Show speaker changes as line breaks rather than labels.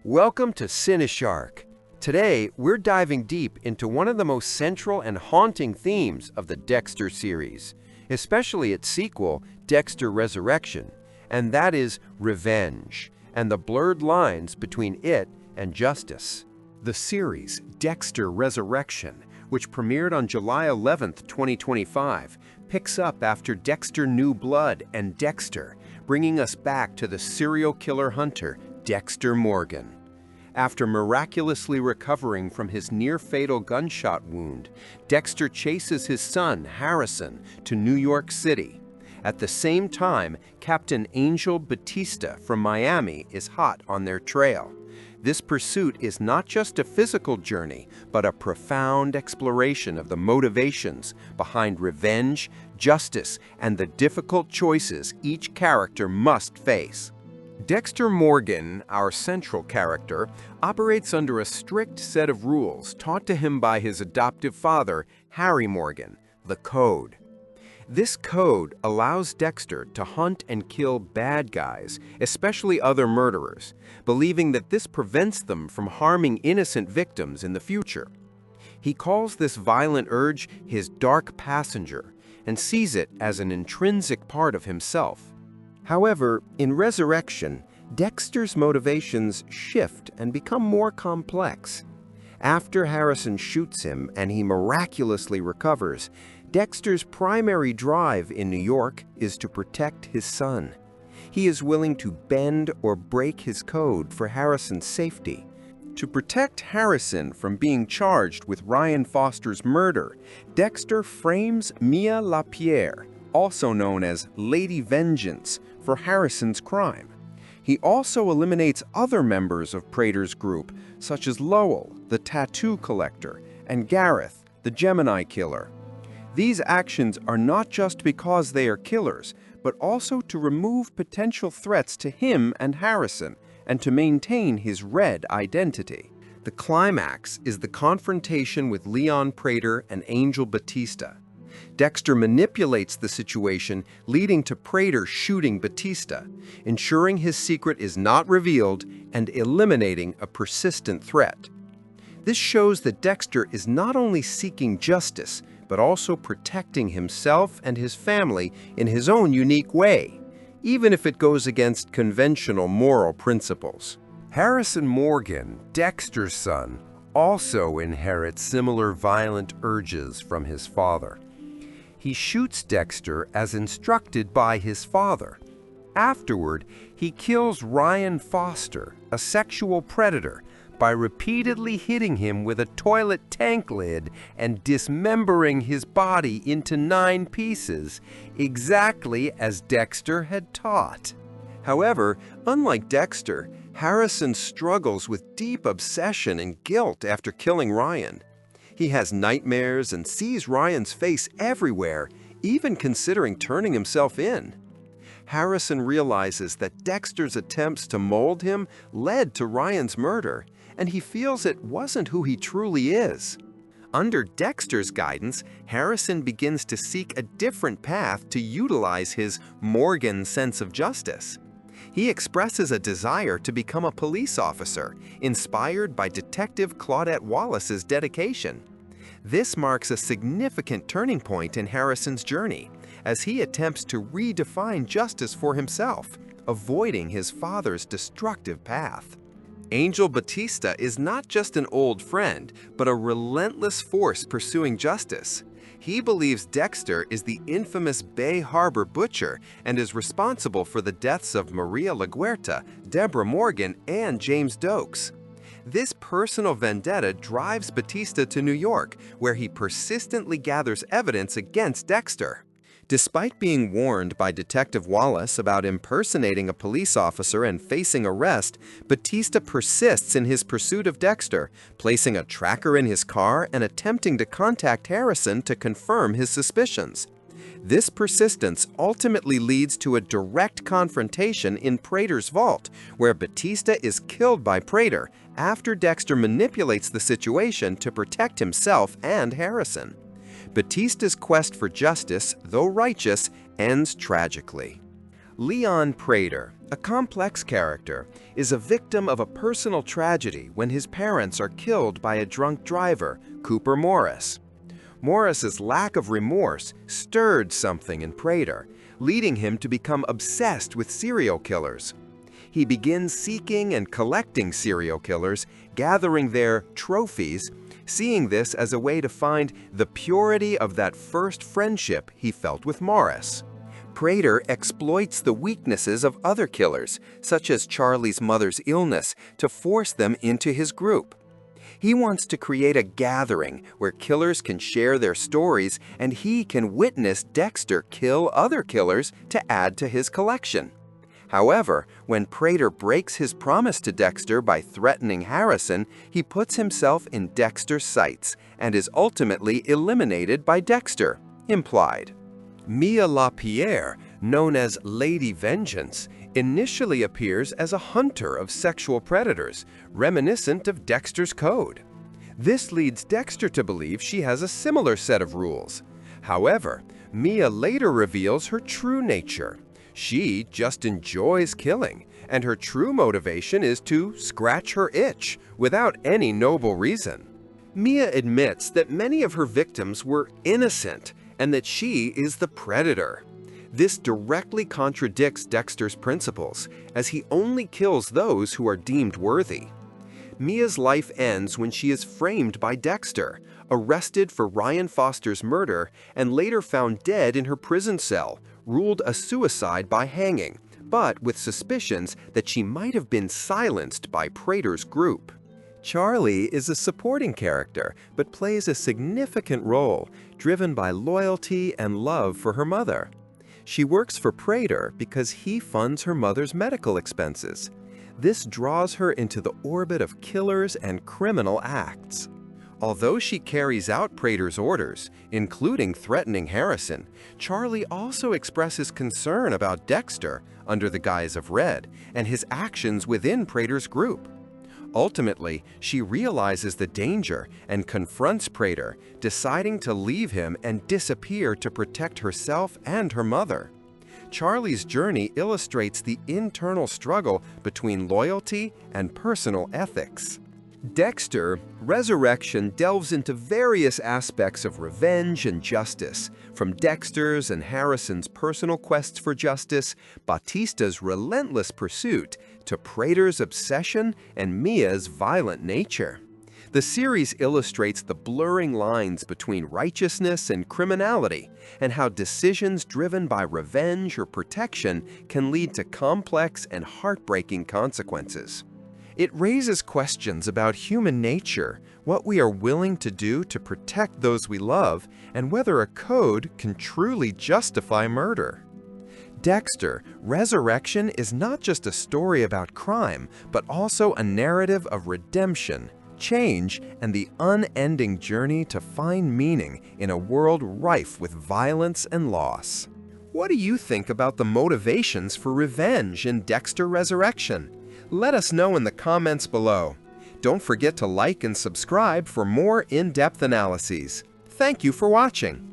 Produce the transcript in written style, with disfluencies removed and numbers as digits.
Welcome to Cineshark. Today, we're diving deep into one of the most central and haunting themes of the Dexter series, especially its sequel, Dexter Resurrection, and that is revenge, and the blurred lines between it and justice. The series, Dexter Resurrection, which premiered on July 11, 2025, picks up after Dexter New Blood and Dexter, bringing us back to the serial killer hunter, Dexter Morgan. After miraculously recovering from his near-fatal gunshot wound, Dexter chases his son, Harrison, to New York City. At the same time, Captain Angel Batista from Miami is hot on their trail. This pursuit is not just a physical journey, but a profound exploration of the motivations behind revenge, justice, and the difficult choices each character must face. Dexter Morgan, our central character, operates under a strict set of rules taught to him by his adoptive father, Harry Morgan, the Code. This code allows Dexter to hunt and kill bad guys, especially other murderers, believing that this prevents them from harming innocent victims in the future. He calls this violent urge his dark passenger and sees it as an intrinsic part of himself. However, in Resurrection, Dexter's motivations shift and become more complex. After Harrison shoots him and he miraculously recovers, Dexter's primary drive in New York is to protect his son. He is willing to bend or break his code for Harrison's safety. To protect Harrison from being charged with Ryan Foster's murder, Dexter frames Mia LaPierre, also known as Lady Vengeance, for Harrison's crime. He also eliminates other members of Prater's group, such as Lowell, the tattoo collector, and Gareth, the Gemini killer. These actions are not just because they are killers, but also to remove potential threats to him and Harrison, and to maintain his red identity. The climax is the confrontation with Leon Prater and Angel Batista. Dexter manipulates the situation, leading to Prater shooting Batista, ensuring his secret is not revealed and eliminating a persistent threat. This shows that Dexter is not only seeking justice, but also protecting himself and his family in his own unique way, even if it goes against conventional moral principles. Harrison Morgan, Dexter's son, also inherits similar violent urges from his father. He shoots Dexter as instructed by his father. Afterward, he kills Ryan Foster, a sexual predator, by repeatedly hitting him with a toilet tank lid and dismembering his body into 9 pieces, exactly as Dexter had taught. However, unlike Dexter, Harrison struggles with deep obsession and guilt after killing Ryan. He has nightmares and sees Ryan's face everywhere, even considering turning himself in. Harrison realizes that Dexter's attempts to mold him led to Ryan's murder, and he feels it wasn't who he truly is. Under Dexter's guidance, Harrison begins to seek a different path to utilize his Morgan sense of justice. He expresses a desire to become a police officer, inspired by Detective Claudette Wallace's dedication. This marks a significant turning point in Harrison's journey, as he attempts to redefine justice for himself, avoiding his father's destructive path. Angel Batista is not just an old friend, but a relentless force pursuing justice. He believes Dexter is the infamous Bay Harbor butcher and is responsible for the deaths of Maria LaGuerta, Deborah Morgan, and James Dokes. This personal vendetta drives Batista to New York, where he persistently gathers evidence against Dexter. Despite being warned by Detective Wallace about impersonating a police officer and facing arrest, Batista persists in his pursuit of Dexter, placing a tracker in his car and attempting to contact Harrison to confirm his suspicions. This persistence ultimately leads to a direct confrontation in Prater's vault, where Batista is killed by Prater after Dexter manipulates the situation to protect himself and Harrison. Batista's quest for justice, though righteous, ends tragically. Leon Prater, A complex character is a victim of a personal tragedy when his parents are killed by a drunk driver, Cooper Morris. Morris's lack of remorse stirred something in Prater, leading him to become obsessed with serial killers. He begins seeking and collecting serial killers, gathering their trophies, seeing this as a way to find the purity of that first friendship he felt with Morris. Prater exploits the weaknesses of other killers, such as Charley's mother's illness, to force them into his group. He wants to create a gathering where killers can share their stories and he can witness Dexter kill other killers to add to his collection. However, when Prater breaks his promise to Dexter by threatening Harrison, he puts himself in Dexter's sights and is ultimately eliminated by Dexter, implied. Mia LaPierre, known as Lady Vengeance, initially appears as a hunter of sexual predators, reminiscent of Dexter's code. This leads Dexter to believe she has a similar set of rules. However, Mia later reveals her true nature. She just enjoys killing, and her true motivation is to scratch her itch without any noble reason. Mia admits that many of her victims were innocent and that she is the predator. This directly contradicts Dexter's principles, as he only kills those who are deemed worthy. Mia's life ends when she is framed by Dexter, arrested for Ryan Foster's murder, and later found dead in her prison cell, ruled a suicide by hanging, but with suspicions that she might have been silenced by Prater's group. Charley is a supporting character, but plays a significant role, driven by loyalty and love for her mother. She works for Prater because he funds her mother's medical expenses. This draws her into the orbit of killers and criminal acts. Although she carries out Prater's orders, including threatening Harrison, Charley also expresses concern about Dexter, under the guise of Red, and his actions within Prater's group. Ultimately, she realizes the danger and confronts Prater, deciding to leave him and disappear to protect herself and her mother. Charley's journey illustrates the internal struggle between loyalty and personal ethics. Dexter: Resurrection delves into various aspects of revenge and justice, from Dexter's and Harrison's personal quests for justice, Batista's relentless pursuit, to Prater's obsession and Mia's violent nature. The series illustrates the blurring lines between righteousness and criminality, and how decisions driven by revenge or protection can lead to complex and heartbreaking consequences. It raises questions about human nature, what we are willing to do to protect those we love, and whether a code can truly justify murder. Dexter: Resurrection is not just a story about crime, but also a narrative of redemption, change, and the unending journey to find meaning in a world rife with violence and loss. What do you think about the motivations for revenge in Dexter: Resurrection? Let us know in the comments below. Don't forget to like and subscribe for more in-depth analyses. Thank you for watching.